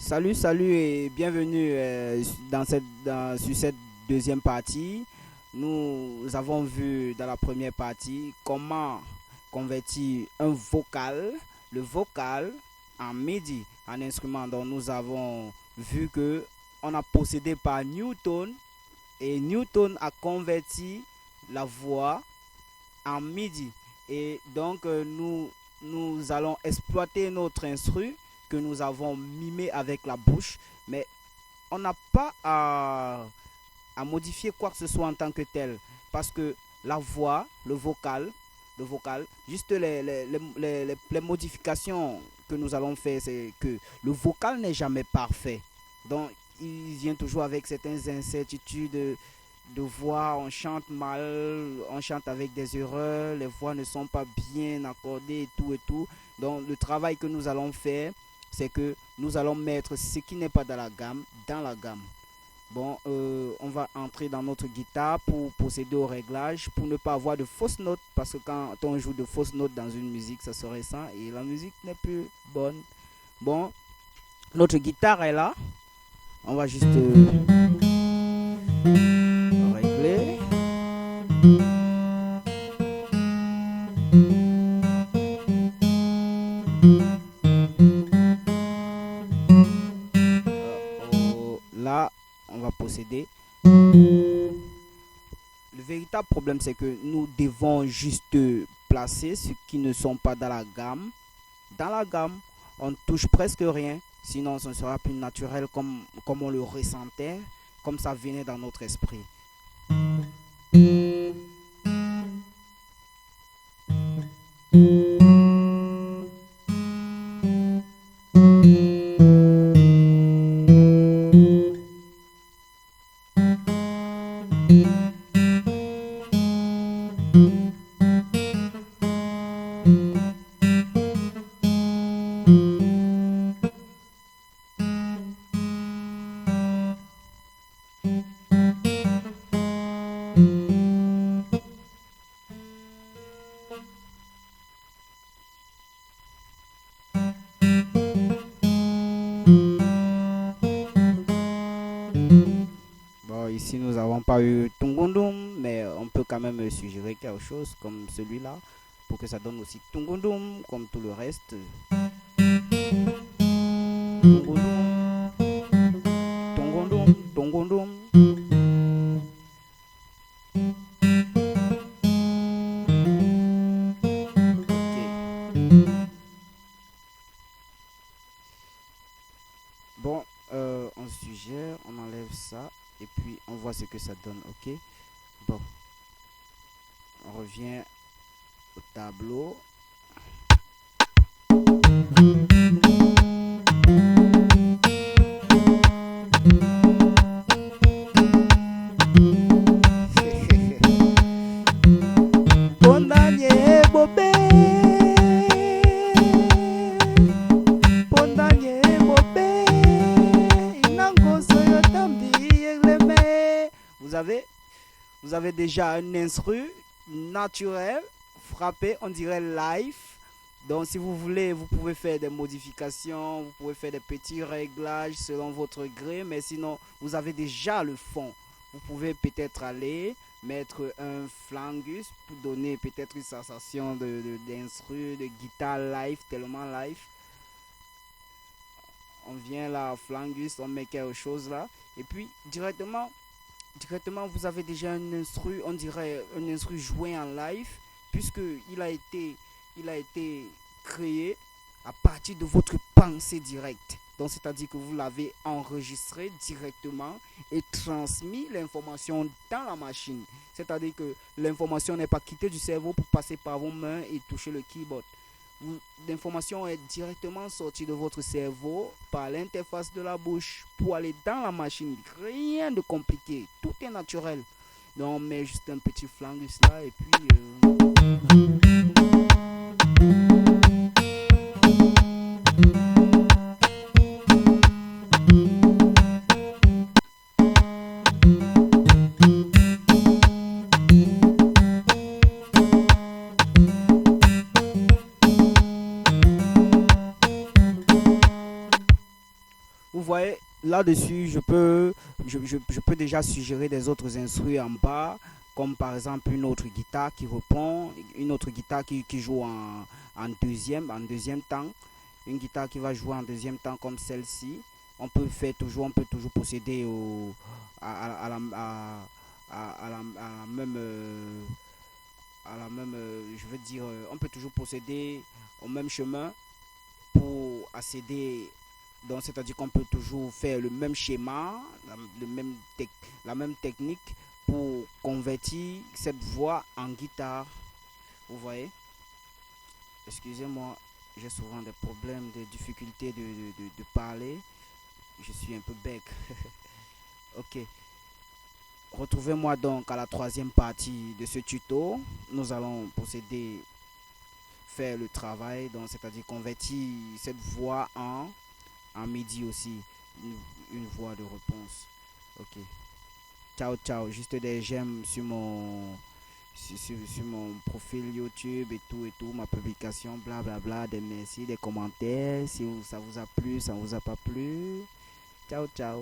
Salut et bienvenue sur cette deuxième partie. Nous avons vu dans la première partie comment convertir le vocal en MIDI, un instrument dont nous avons vu que on a possédé par Newton et Newton a converti la voix en MIDI. Et donc nous allons exploiter notre instru que nous avons mimé avec la bouche, mais on n'a pas à modifier quoi que ce soit en tant que tel, parce que la voix, le vocal, juste les modifications que nous allons faire, c'est que le vocal n'est jamais parfait. Donc, il vient toujours avec certaines incertitudes de voix, on chante mal, on chante avec des erreurs, les voix ne sont pas bien accordées et tout et tout. Donc, le travail que nous allons faire, c'est que nous allons mettre ce qui n'est pas dans la gamme. Bon, on va entrer dans notre guitare pour procéder au réglage, pour ne pas avoir de fausses notes, parce que quand on joue de fausses notes dans une musique, ça serait ça, et la musique n'est plus bonne. Bon, notre guitare est là, on va juste régler. Là, on va procéder. Le véritable problème, c'est que nous devons juste placer ceux qui ne sont pas dans la gamme. Dans la gamme, on ne touche presque rien, sinon ce ne sera plus naturel comme on le ressentait, comme ça venait dans notre esprit. Bon, ici nous n'avons pas eu Tungundum, mais on peut quand même suggérer quelque chose comme celui-là pour que ça donne aussi Tungundum comme tout le reste. Tungundum, Tungundum, Tungundum. Ok. Bon, on suggère, on enlève ça et puis on voit ce que ça donne. Ok. Bon, on revient au tableau. Pondanye bobe, pondanye bobe, inangoso yotambi yegleme. Vous avez déjà un instru naturel, frappé, on dirait live. Donc si vous voulez, vous pouvez faire des modifications, vous pouvez faire des petits réglages selon votre gré, mais sinon, vous avez déjà le fond. Vous pouvez peut-être aller mettre un flangus pour donner peut-être une sensation d'instru, de guitare live, tellement live. On vient là, flangus, on met quelque chose là, et puis directement vous avez déjà un instru, on dirait un instru joué en live, puisque il a été créé à partir de votre pensée directe. Donc c'est-à-dire que vous l'avez enregistré directement et transmis l'information dans la machine. C'est-à-dire que l'information n'est pas quittée du cerveau pour passer par vos mains et toucher le keyboard. L'information est directement sortie de votre cerveau par l'interface de la bouche pour aller dans la machine. Rien de compliqué, tout est naturel. Donc on met juste un petit flangus là et puis Vous voyez, là-dessus, je peux déjà suggérer des autres instruments en bas, comme par exemple une autre guitare qui répond, une autre guitare qui joue en deuxième temps, une guitare qui va jouer en deuxième temps comme celle-ci. On peut toujours procéder à la, à la même, je veux dire, on peut toujours procéder au même chemin pour accéder. Donc, c'est-à-dire qu'on peut toujours faire le même schéma, la même technique pour convertir cette voix en guitare. Vous voyez? Excusez-moi, j'ai souvent des problèmes, des difficultés de parler. Je suis un peu bec. Ok. Retrouvez-moi donc à la troisième partie de ce tuto. Nous allons procéder faire le travail, donc c'est-à-dire convertir cette voix en midi aussi, une voix de réponse. Ok. Ciao, ciao. Juste des j'aime sur sur mon profil YouTube et tout, ma publication, blablabla, bla bla, des merci, des commentaires, si ça vous a plu, ça vous a pas plu. Ciao, ciao.